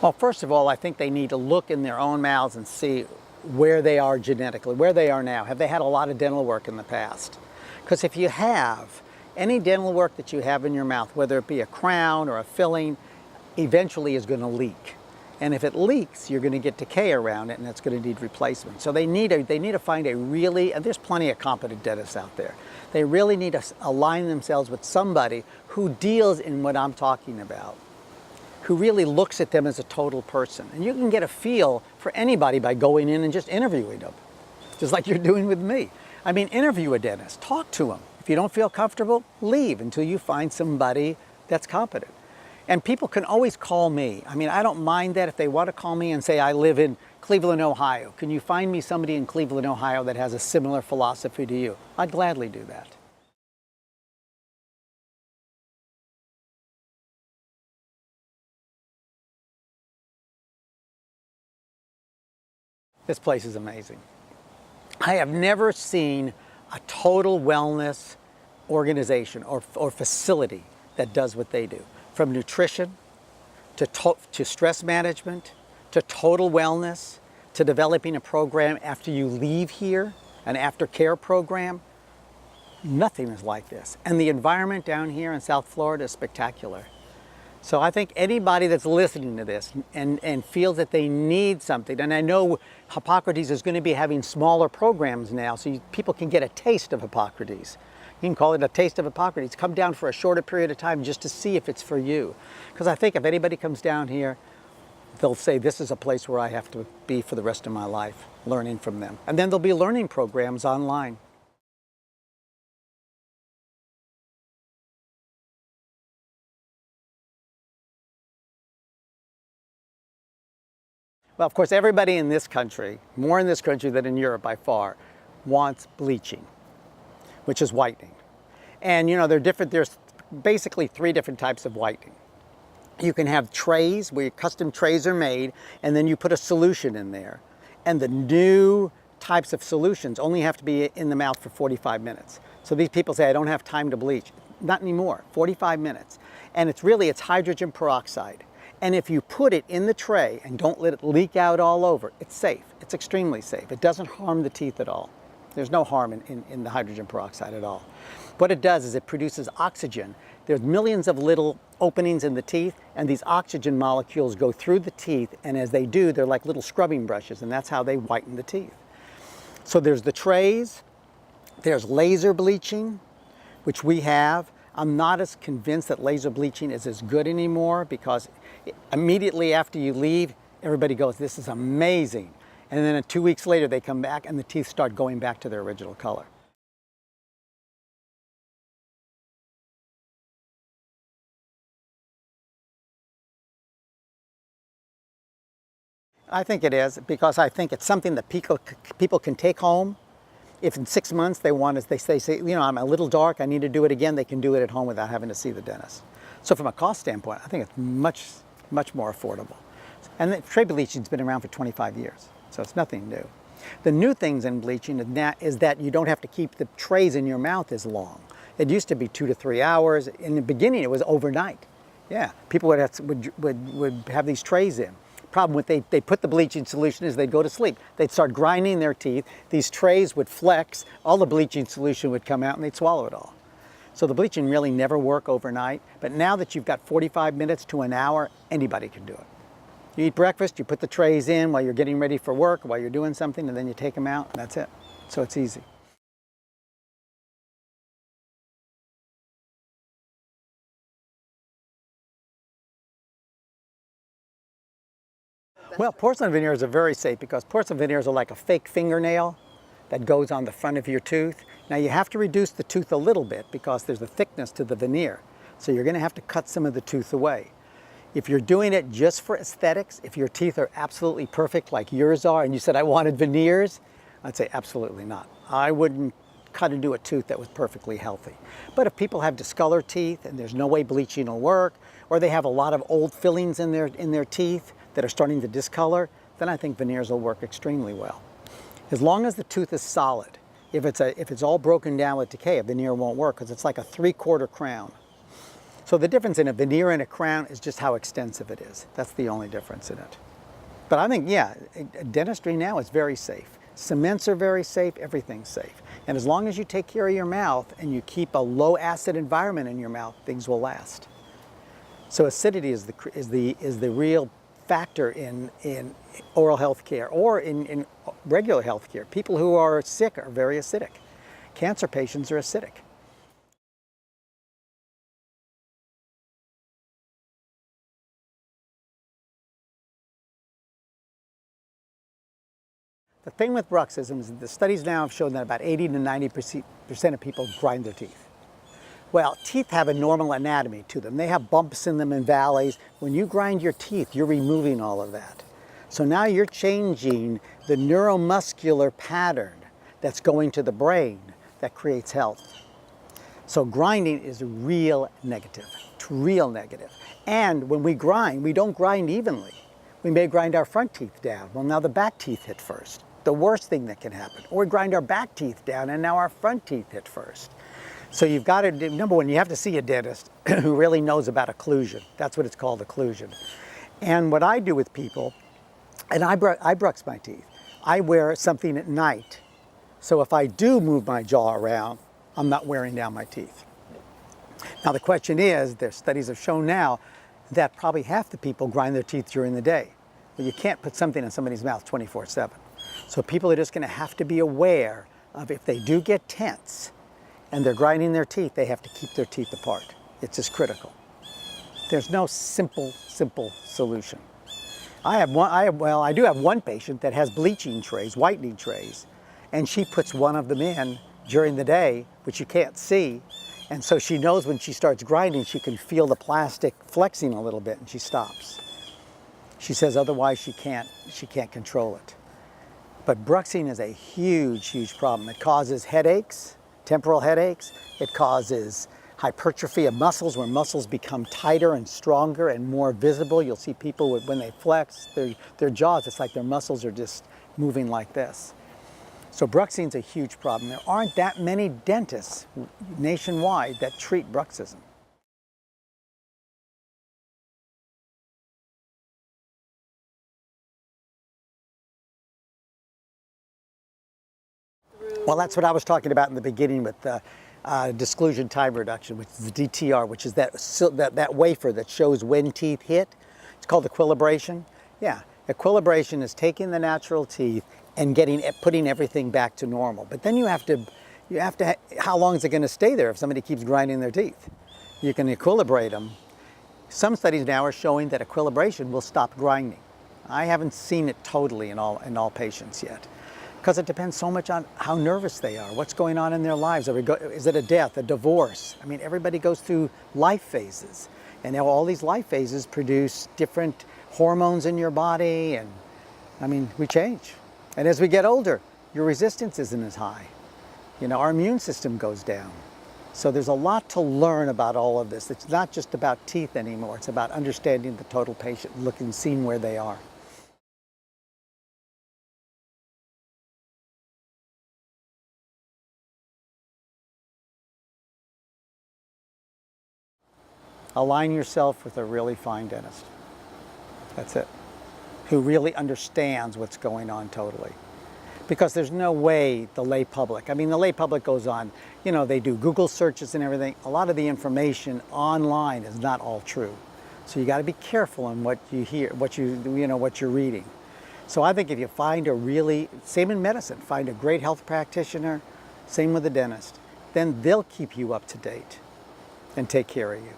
Well, first of all, I think they need to look in their own mouths and see where they are genetically, where they are now. Have they had a lot of dental work in the past? Because if you have, any dental work that you have in your mouth, whether it be a crown or a filling, eventually is going to leak. And if it leaks, you're going to get decay around it, and it's going to need replacement. So they need to find a really, and there's plenty of competent dentists out there, they really need to align themselves with somebody who deals in what I'm talking about, who really looks at them as a total person. And you can get a feel for anybody by going in and just interviewing them, just like you're doing with me. I mean, interview a dentist, talk to them. If you don't feel comfortable, leave until you find somebody that's competent. And people can always call me. I mean, I don't mind that if they want to call me and say, I live in Cleveland, Ohio. Can you find me somebody in Cleveland, Ohio that has a similar philosophy to you? I'd gladly do that. This place is amazing. I have never seen a total wellness organization or facility that does what they do. From nutrition, to stress management, to total wellness, to developing a program after you leave here, an aftercare program. Nothing is like this. And the environment down here in South Florida is spectacular. So I think anybody that's listening to this and feels that they need something, and I know Hippocrates is going to be having smaller programs now so people can get a taste of Hippocrates. You can call it a taste of Hippocrates. Come down for a shorter period of time just to see if it's for you. Because I think if anybody comes down here, they'll say this is a place where I have to be for the rest of my life, learning from them. And then there'll be learning programs online. Well, of course, everybody in this country, more in this country than in Europe by far, wants bleaching, which is whitening. And you know, there's basically 3 different types of whitening. You can have trays where custom trays are made, and then you put a solution in there. And the new types of solutions only have to be in the mouth for 45 minutes. So these people say, I don't have time to bleach. Not anymore, 45 minutes. And it's hydrogen peroxide. And if you put it in the tray and don't let it leak out all over, it's safe. It's extremely safe. It doesn't harm the teeth at all. There's no harm in the hydrogen peroxide at all. What it does is it produces oxygen. There's millions of little openings in the teeth, and these oxygen molecules go through the teeth, and as they do, they're like little scrubbing brushes, and that's how they whiten the teeth. So there's the trays, there's laser bleaching, which we have. I'm not as convinced that laser bleaching is as good anymore because immediately after you leave, everybody goes, this is amazing. And then 2 weeks later, they come back and the teeth start going back to their original color. I think it is because I think it's something that people can take home. If in 6 months they say, you know, I'm a little dark, I need to do it again, they can do it at home without having to see the dentist. So from a cost standpoint, I think it's much more affordable. And the tray bleaching's been around for 25 years, so it's nothing new. The new things in bleaching is that you don't have to keep the trays in your mouth as long. It used to be 2 to 3 hours. In the beginning, it was overnight. Yeah, people would have these trays in. Problem with they put the bleaching solution is they'd go to sleep. They'd start grinding their teeth. These trays would flex. All the bleaching solution would come out and they'd swallow it all. So the bleaching really never worked overnight. But now that you've got 45 minutes to an hour, anybody can do it. You eat breakfast, you put the trays in while you're getting ready for work, while you're doing something, and then you take them out, and that's it. So it's easy. Well, porcelain veneers are very safe because porcelain veneers are like a fake fingernail that goes on the front of your tooth. Now you have to reduce the tooth a little bit because there's a thickness to the veneer. So you're going to have to cut some of the tooth away. If you're doing it just for aesthetics, if your teeth are absolutely perfect like yours are, and you said I wanted veneers, I'd say absolutely not. I wouldn't cut into a tooth that was perfectly healthy. But if people have discolored teeth and there's no way bleaching will work, or they have a lot of old fillings in their teeth that are starting to discolor, then I think veneers will work extremely well. As long as the tooth is solid. If it's all broken down with decay, a veneer won't work because it's like a 3/4 crown. So the difference in a veneer and a crown is just how extensive it is. That's the only difference in it. But I think, yeah, dentistry now is very safe. Cements are very safe, everything's safe. And as long as you take care of your mouth and you keep a low acid environment in your mouth, things will last. So acidity is the real factor in oral health care or in regular health care. People who are sick are very acidic. Cancer patients are acidic. The thing with bruxism is that the studies now have shown that about 80 to 90% of people grind their teeth. Well, teeth have a normal anatomy to them. They have bumps in them and valleys. When you grind your teeth, you're removing all of that. So now you're changing the neuromuscular pattern that's going to the brain that creates health. So grinding is real negative. It's real negative. And when we grind, we don't grind evenly. We may grind our front teeth down. Well, now the back teeth hit first. The worst thing that can happen. Or we grind our back teeth down and now our front teeth hit first. So you've got to, number one, you have to see a dentist who really knows about occlusion. That's what it's called, occlusion. And what I do with people, and I brux my teeth. I wear something at night. So if I do move my jaw around, I'm not wearing down my teeth. Now the question is, their studies have shown now that probably half the people grind their teeth during the day. Well, you can't put something in somebody's mouth 24/7. So people are just going to have to be aware of if they do get tense and they're grinding their teeth, they have to keep their teeth apart. It's just critical. There's no simple solution. I do have one patient that has bleaching trays, whitening trays, and she puts one of them in during the day, which you can't see. And so she knows when she starts grinding, she can feel the plastic flexing a little bit and she stops. She says otherwise she can't control it. But bruxing is a huge problem. It causes headaches, temporal headaches. It causes hypertrophy of muscles, where muscles become tighter and stronger and more visible. You'll see people when they flex their jaws, it's like their muscles are just moving like this. So bruxing is a huge problem. There aren't that many dentists nationwide that treat bruxism. Well, that's what I was talking about in the beginning with the disclusion time reduction, which is the DTR, which is that wafer that shows when teeth hit. It's called equilibration. Yeah, equilibration is taking the natural teeth and putting everything back to normal. But then you have to, how long is it going to stay there if somebody keeps grinding their teeth? You can equilibrate them. Some studies now are showing that equilibration will stop grinding. I haven't seen it totally in all patients yet, because it depends so much on how nervous they are, what's going on in their lives. Is it a death, a divorce? I mean, everybody goes through life phases, and now all these life phases produce different hormones in your body, and I mean, we change. And as we get older, your resistance isn't as high. You know, our immune system goes down. So there's a lot to learn about all of this. It's not just about teeth anymore. It's about understanding the total patient, seeing where they are. Align yourself with a really fine dentist. That's it. Who really understands what's going on totally. Because there's no way the lay public, I mean, the lay public goes on, you know, they do Google searches and everything. A lot of the information online is not all true. So you got to be careful on what you hear, what you're reading. So I think if you find same in medicine, find a great health practitioner, same with a dentist, then they'll keep you up to date and take care of you.